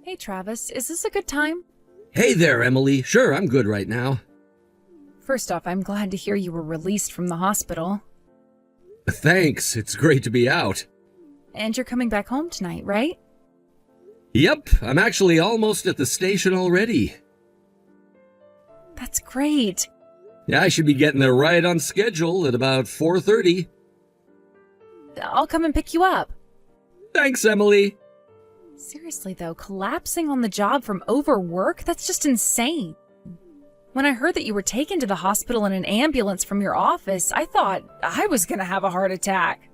Hey Travis, is this a good time? Hey there, Emily. Sure, I'm good right now. First off, I'm glad to hear you were released from the hospital. Thanks, it's great to be out. And you're coming back home tonight, right? Yep, I'm actually almost at the station already. That's great. Yeah, I should be getting there right on schedule at about 4:30. I'll come and pick you up. Thanks, Emily. Seriously though, collapsing on the job from overwork? That's just insane. When I heard that you were taken to the hospital in an ambulance from your office, I thought I was gonna have a heart attack.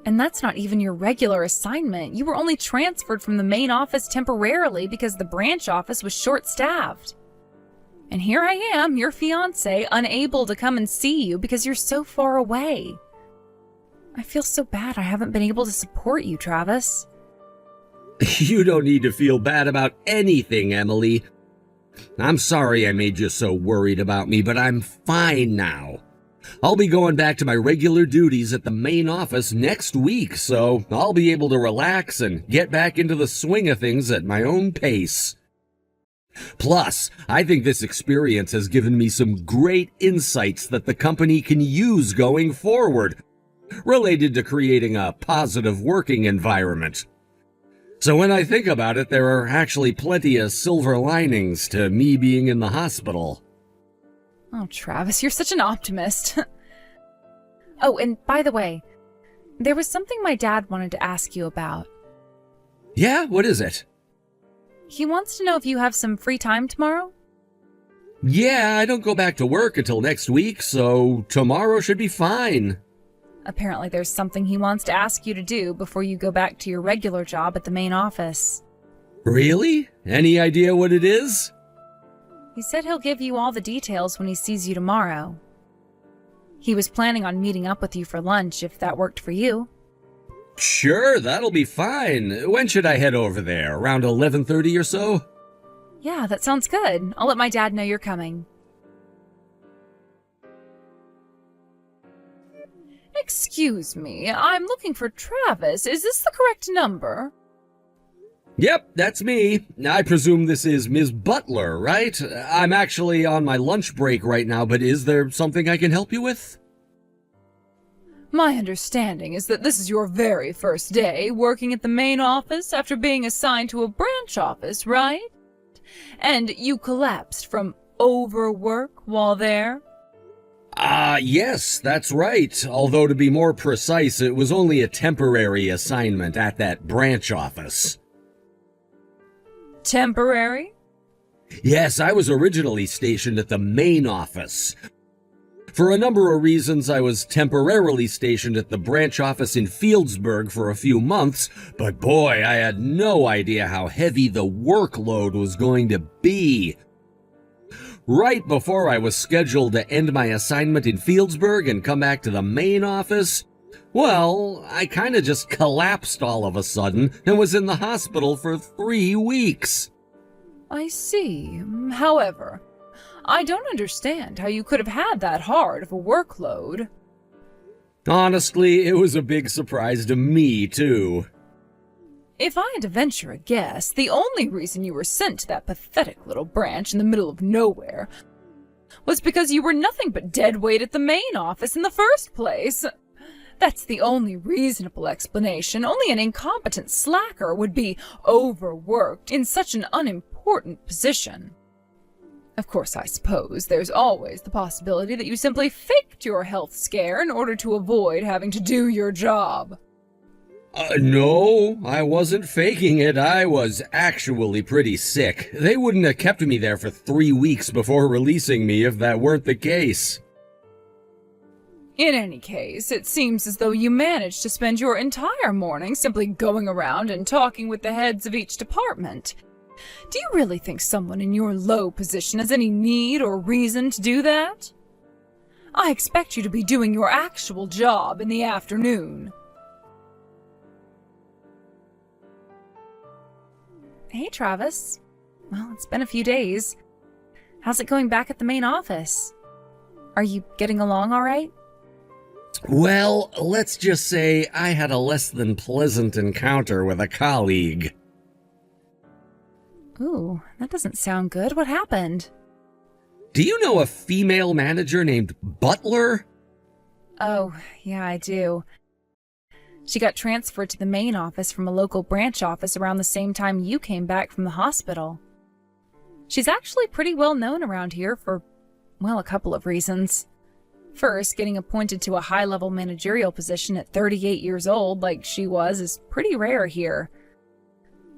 And that's not even your regular assignment. You were only transferred from the main office temporarily because the branch office was short-staffed. And here I am, your fiancé, unable to come and see you because you're so far away. I feel so bad I haven't been able to support you, Travis. You don't need to feel bad about anything, Emily. I'm sorry I made you so worried about me, but I'm fine now. I'll be going back to my regular duties at the main office next week, so I'll be able to relax and get back into the swing of things at my own pace. Plus, I think this experience has given me some great insights that the company can use going forward, related to creating a positive working environment. So when I think about it, there are actually plenty of silver linings to me being in the hospital. Oh, Travis, you're such an optimist. Oh, and by the way, there was something my dad wanted to ask you about. Yeah, what is it? He wants to know if you have some free time tomorrow? Yeah, I don't go back to work until next week, so tomorrow should be fine. Apparently there's something he wants to ask you to do before you go back to your regular job at the main office. Really? Any idea what it is? He said he'll give you all the details when he sees you tomorrow. He was planning on meeting up with you for lunch if that worked for you. Sure, that'll be fine. When should I head over there? Around 11:30 or so? Yeah, that sounds good. I'll let my dad know you're coming. Excuse me, I'm looking for Travis. Is this the correct number? Yep, that's me. I presume this is Ms. Butler, right? I'm actually on my lunch break right now, but is there something I can help you with? My understanding is that this is your very first day working at the main office after being assigned to a branch office, right? And you collapsed from overwork while there? Yes, that's right. Although to be more precise, it was only a temporary assignment at that branch office. Temporary? Yes, I was originally stationed at the main office. For a number of reasons, I was temporarily stationed at the branch office in Fieldsburg for a few months, but boy, I had no idea how heavy the workload was going to be. Right before I was scheduled to end my assignment in Fieldsburg and come back to the main office, well, I kind of just collapsed all of a sudden and was in the hospital for 3 weeks. I see. However, I don't understand how you could have had that hard of a workload. Honestly, it was a big surprise to me, too. If I had to venture a guess, the only reason you were sent to that pathetic little branch in the middle of nowhere was because you were nothing but dead weight at the main office in the first place. That's the only reasonable explanation. Only an incompetent slacker would be overworked in such an unimportant position. Of course, I suppose there's always the possibility that you simply faked your health scare in order to avoid having to do your job. No, I wasn't faking it. I was actually pretty sick. They wouldn't have kept me there for 3 weeks before releasing me if that weren't the case. In any case, it seems as though you managed to spend your entire morning simply going around and talking with the heads of each department. Do you really think someone in your low position has any need or reason to do that? I expect you to be doing your actual job in the afternoon. Hey, Travis. Well, it's been a few days. How's it going back at the main office? Are you getting along all right? Well, let's just say I had a less than pleasant encounter with a colleague. Ooh, that doesn't sound good. What happened? Do you know a female manager named Butler? Oh, yeah, I do. She got transferred to the main office from a local branch office around the same time you came back from the hospital. She's actually pretty well known around here for, well, a couple of reasons. First, getting appointed to a high-level managerial position at 38 years old like she was is pretty rare here.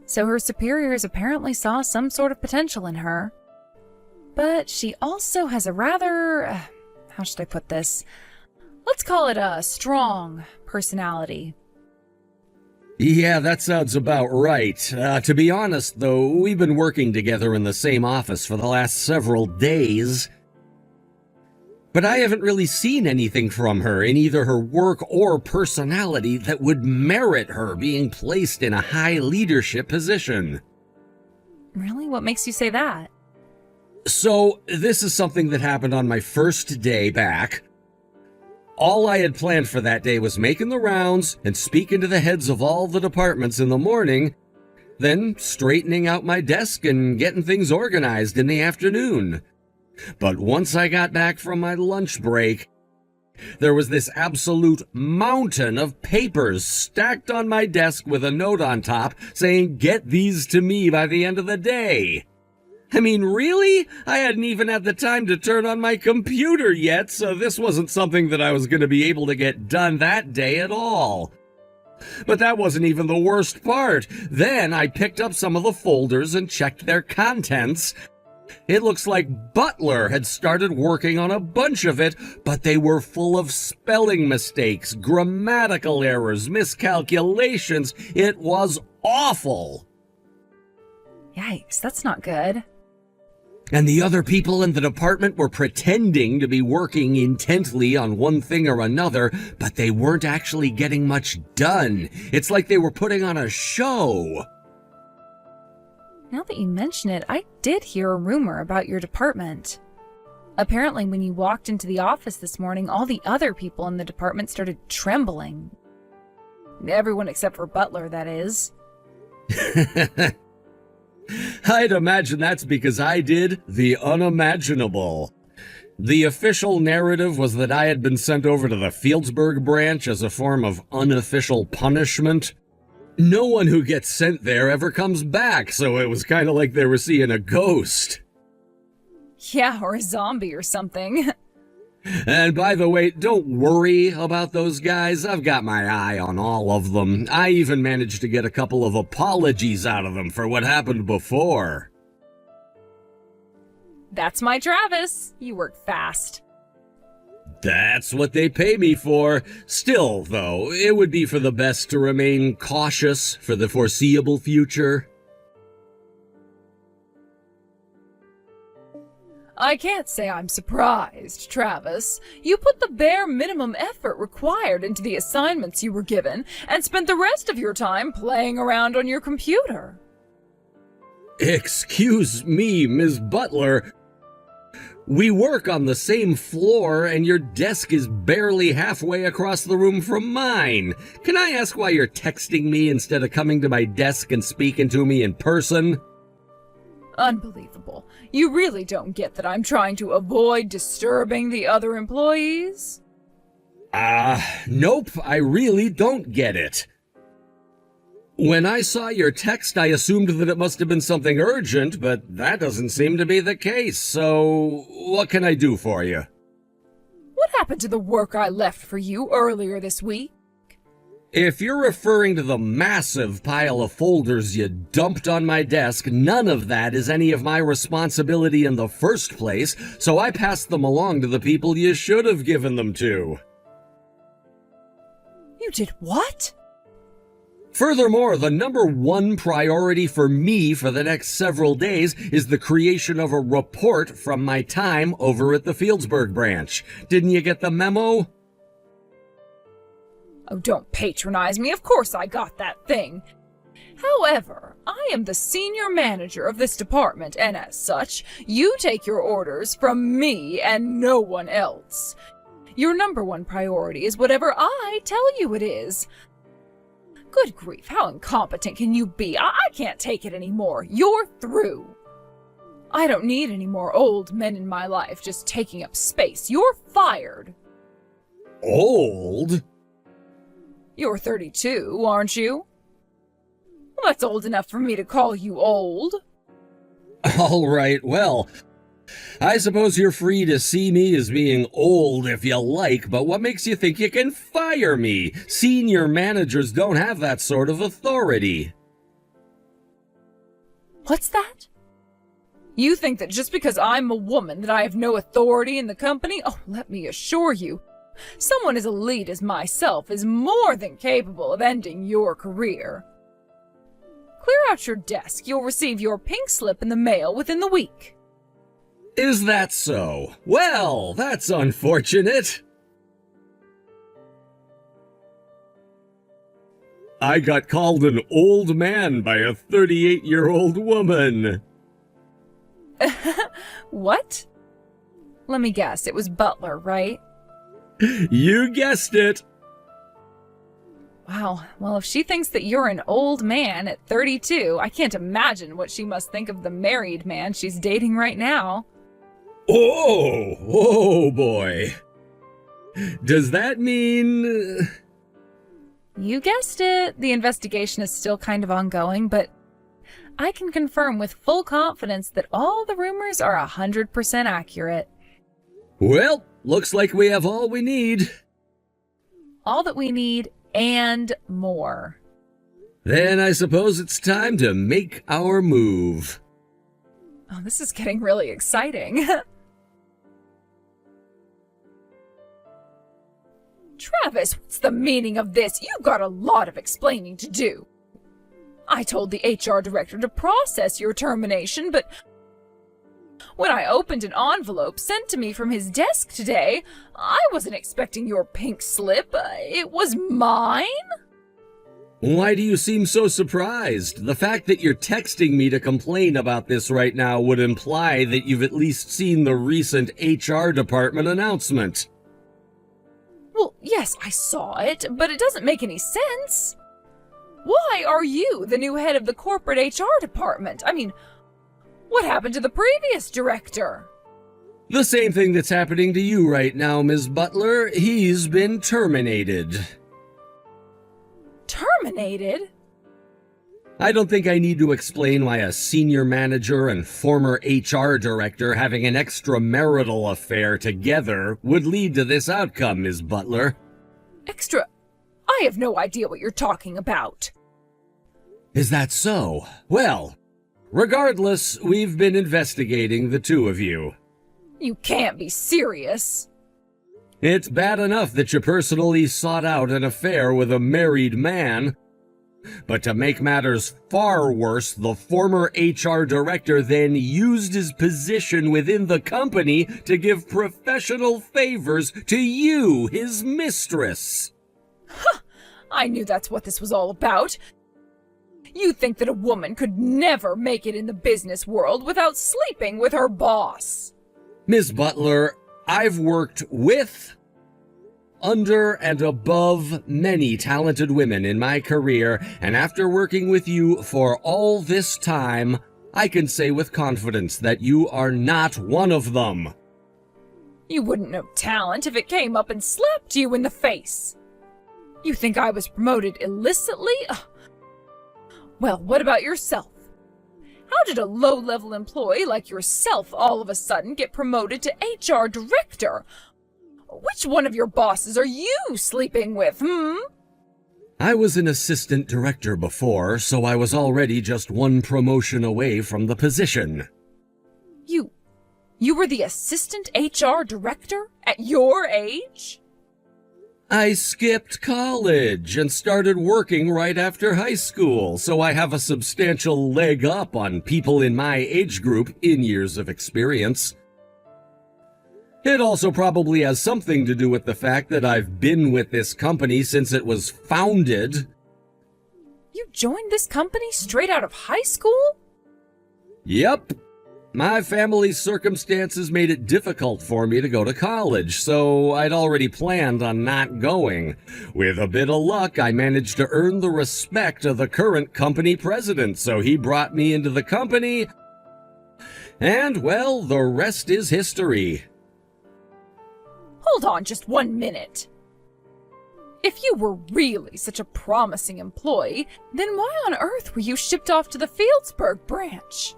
So her superiors apparently saw some sort of potential in her. But she also has a rather, how should I put this? Let's call it a strong personality. Yeah, that sounds about right. To be honest, though, we've been working together in the same office for the last several days. But I haven't really seen anything from her in either her work or personality that would merit her being placed in a high leadership position. Really? What makes you say that? So, this is something that happened on my first day back. All I had planned for that day was making the rounds and speaking to the heads of all the departments in the morning, then straightening out my desk and getting things organized in the afternoon. But once I got back from my lunch break, there was this absolute mountain of papers stacked on my desk with a note on top saying, "Get these to me by the end of the day." I mean, really? I hadn't even had the time to turn on my computer yet, so this wasn't something that I was going to be able to get done that day at all. But that wasn't even the worst part. Then I picked up some of the folders and checked their contents. It looks like Butler had started working on a bunch of it, but they were full of spelling mistakes, grammatical errors, miscalculations. It was awful. Yikes, that's not good. And the other people in the department were pretending to be working intently on one thing or another, but they weren't actually getting much done. It's like they were putting on a show. Now that you mention it, I did hear a rumor about your department. Apparently, when you walked into the office this morning, all the other people in the department started trembling. Everyone except for Butler, that is. I'd imagine that's because I did the unimaginable. The official narrative was that I had been sent over to the Fieldsburg branch as a form of unofficial punishment. No one who gets sent there ever comes back, so it was kind of like they were seeing a ghost. Yeah, or a zombie or something. And by the way, don't worry about those guys. I've got my eye on all of them. I even managed to get a couple of apologies out of them for what happened before. That's my Travis. You work fast. That's what they pay me for. Still, though, it would be for the best to remain cautious for the foreseeable future. I can't say I'm surprised, Travis. You put the bare minimum effort required into the assignments you were given and spent the rest of your time playing around on your computer. Excuse me, Ms. Butler. We work on the same floor, and your desk is barely halfway across the room from mine. Can I ask why you're texting me instead of coming to my desk and speaking to me in person? Unbelievable. You really don't get that I'm trying to avoid disturbing the other employees? Nope, I really don't get it. When I saw your text, I assumed that it must have been something urgent, but that doesn't seem to be the case, so what can I do for you? What happened to the work I left for you earlier this week? If you're referring to the massive pile of folders you dumped on my desk, none of that is any of my responsibility in the first place, so I passed them along to the people you should have given them to. You did what? Furthermore, the number one priority for me for the next several days is the creation of a report from my time over at the Fieldsburg branch. Didn't you get the memo? Oh, don't patronize me. Of course I got that thing. However, I am the senior manager of this department, and as such, you take your orders from me and no one else. Your number one priority is whatever I tell you it is. Good grief, how incompetent can you be? I can't take it anymore. You're through. I don't need any more old men in my life just taking up space. You're fired. Old? You're 32, aren't you? Well, that's old enough for me to call you old. All right, well, I suppose you're free to see me as being old if you like, but what makes you think you can fire me? Senior managers don't have that sort of authority. What's that? You think that just because I'm a woman that I have no authority in the company? Oh, let me assure you, someone as elite as myself is more than capable of ending your career. Clear out your desk. You'll receive your pink slip in the mail within the week. Is that so? Well, that's unfortunate. I got called an old man by a 38-year-old woman. What? Let me guess, it was Butler, right? You guessed it. Wow, well, if she thinks that you're an old man at 32, I can't imagine what she must think of the married man she's dating right now. Oh boy. Does that mean... You guessed it. The investigation is still kind of ongoing, but I can confirm with full confidence that all the rumors are 100% accurate. Well, looks like we have all we need. All that we need and more. Then I suppose it's time to make our move. Oh, this is getting really exciting. Travis, what's the meaning of this? You've got a lot of explaining to do. I told the HR director to process your termination, but when I opened an envelope sent to me from his desk today, I wasn't expecting your pink slip. It was mine? Why do you seem so surprised? The fact that you're texting me to complain about this right now would imply that you've at least seen the recent HR department announcement. Well, yes, I saw it, but it doesn't make any sense. Why are you the new head of the corporate HR department? I mean, what happened to the previous director? The same thing that's happening to you right now, Ms. Butler. He's been terminated. Terminated? I don't think I need to explain why a senior manager and former HR director having an extramarital affair together would lead to this outcome, Ms. Butler. I have no idea what you're talking about. Is that so? Well, regardless, we've been investigating the two of you. You can't be serious. It's bad enough that you personally sought out an affair with a married man, but to make matters far worse, the former HR director then used his position within the company to give professional favors to you, his mistress. I knew that's what this was all about. You think that a woman could never make it in the business world without sleeping with her boss. Ms. Butler, I've worked with, under, and above many talented women in my career, and after working with you for all this time, I can say with confidence that you are not one of them. You wouldn't know talent if it came up and slapped you in the face. You think I was promoted illicitly? Well, what about yourself? How did a low-level employee like yourself all of a sudden get promoted to HR director? Which one of your bosses are you sleeping with, I was an assistant director before, so I was already just one promotion away from the position. You were the assistant HR director at your age? I skipped college and started working right after high school, so I have a substantial leg up on people in my age group in years of experience. It also probably has something to do with the fact that I've been with this company since it was founded. You joined this company straight out of high school? Yep. my family's circumstances made it difficult for me to go to college, so I'd already planned on not going. With a bit of luck, I managed to earn the respect of the current company president, so he brought me into the company, and, well, the rest is history. Hold on just 1 minute. If you were really such a promising employee, then why on earth were you shipped off to the Fieldsburg branch?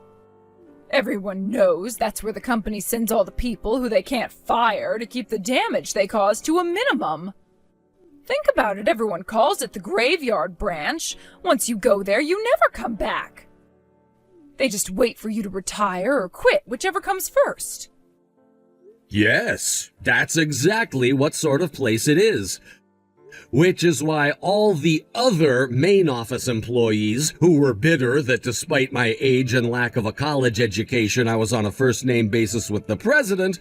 Everyone knows that's where the company sends all the people who they can't fire to keep the damage they cause to a minimum. Think about it, everyone calls it the graveyard branch. Once you go there, you never come back. They just wait for you to retire or quit, whichever comes first. Yes, that's exactly what sort of place it is. Which is why all the other main office employees who were bitter that despite my age and lack of a college education, I was on a first-name basis with the president,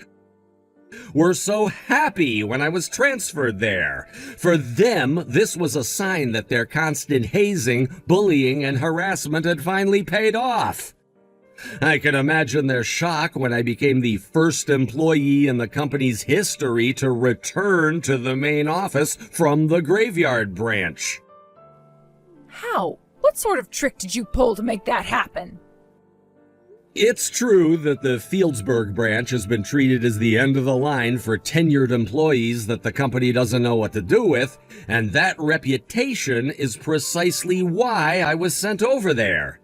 were so happy when I was transferred there. For them, this was a sign that their constant hazing, bullying, and harassment had finally paid off. I can imagine their shock when I became the first employee in the company's history to return to the main office from the graveyard branch. How? What sort of trick did you pull to make that happen? It's true that the Fieldsburg branch has been treated as the end of the line for tenured employees that the company doesn't know what to do with, and that reputation is precisely why I was sent over there.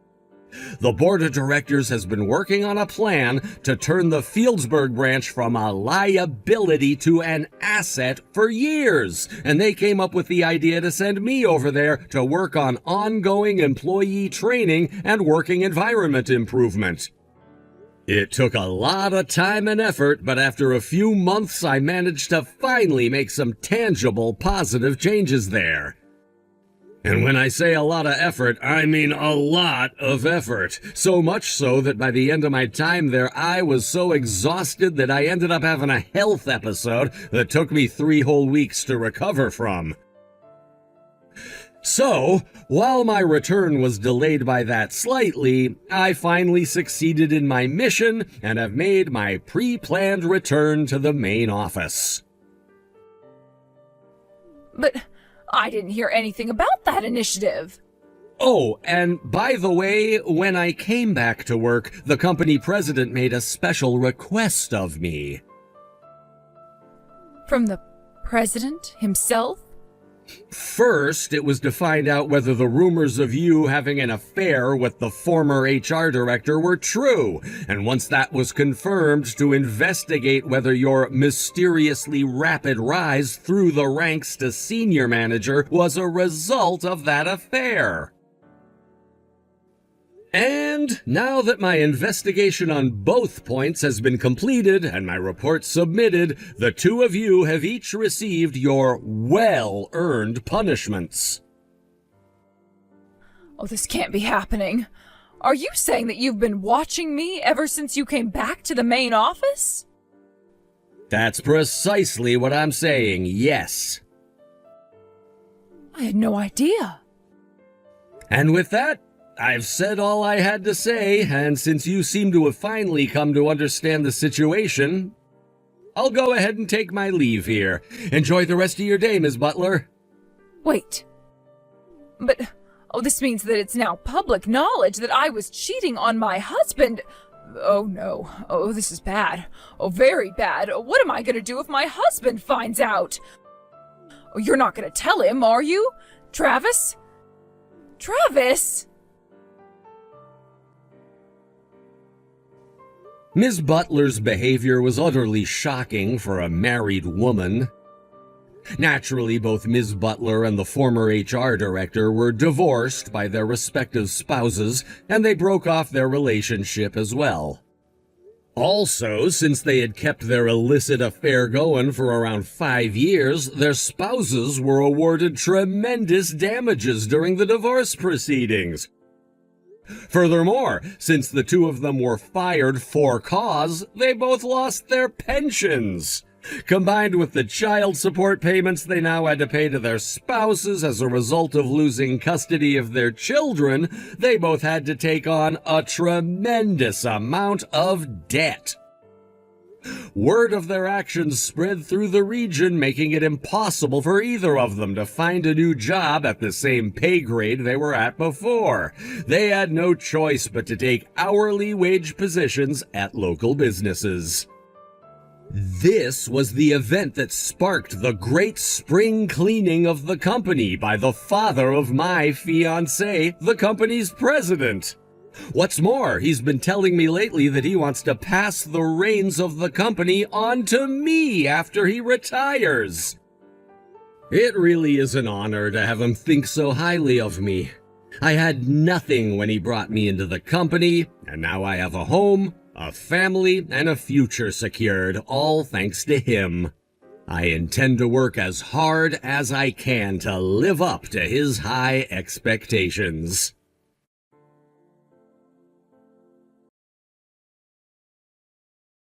The board of directors has been working on a plan to turn the Fieldsburg branch from a liability to an asset for years, and they came up with the idea to send me over there to work on ongoing employee training and working environment improvement. It took a lot of time and effort, but after a few months I managed to finally make some tangible, positive changes there. And when I say a lot of effort, I mean a lot of effort. So much so that by the end of my time there, I was so exhausted that I ended up having a health episode that took me 3 whole weeks to recover from. So, while my return was delayed by that slightly, I finally succeeded in my mission and have made my pre-planned return to the main office. But I didn't hear anything about that initiative. Oh, and by the way, when I came back to work, the company president made a special request of me. From the president himself? First, it was to find out whether the rumors of you having an affair with the former HR director were true, and once that was confirmed, to investigate whether your mysteriously rapid rise through the ranks to senior manager was a result of that affair. And now that my investigation on both points has been completed and my report submitted, the two of you have each received your well-earned punishments. Oh, this can't be happening. Are you saying that you've been watching me ever since you came back to the main office? That's precisely what I'm saying, yes. I had no idea. And with that, I've said all I had to say, and since you seem to have finally come to understand the situation, I'll go ahead and take my leave here. Enjoy the rest of your day, Ms. Butler. Wait. But, this means that it's now public knowledge that I was cheating on my husband. Oh no. Oh, this is bad. Oh, very bad. What am I gonna do if my husband finds out? Oh, you're not gonna tell him, are you? Travis? Travis? Ms. Butler's behavior was utterly shocking for a married woman. Naturally, both Ms. Butler and the former HR director were divorced by their respective spouses, and they broke off their relationship as well. Also, since they had kept their illicit affair going for around 5 years, their spouses were awarded tremendous damages during the divorce proceedings. Furthermore, since the two of them were fired for cause, they both lost their pensions. Combined with the child support payments they now had to pay to their spouses as a result of losing custody of their children, they both had to take on a tremendous amount of debt. Word of their actions spread through the region, making it impossible for either of them to find a new job at the same pay grade they were at before. They had no choice but to take hourly wage positions at local businesses. This was the event that sparked the great spring cleaning of the company by the father of my fiancée, the company's president. What's more, he's been telling me lately that he wants to pass the reins of the company on to me after he retires. It really is an honor to have him think so highly of me. I had nothing when he brought me into the company, and now I have a home, a family, and a future secured, all thanks to him. I intend to work as hard as I can to live up to his high expectations.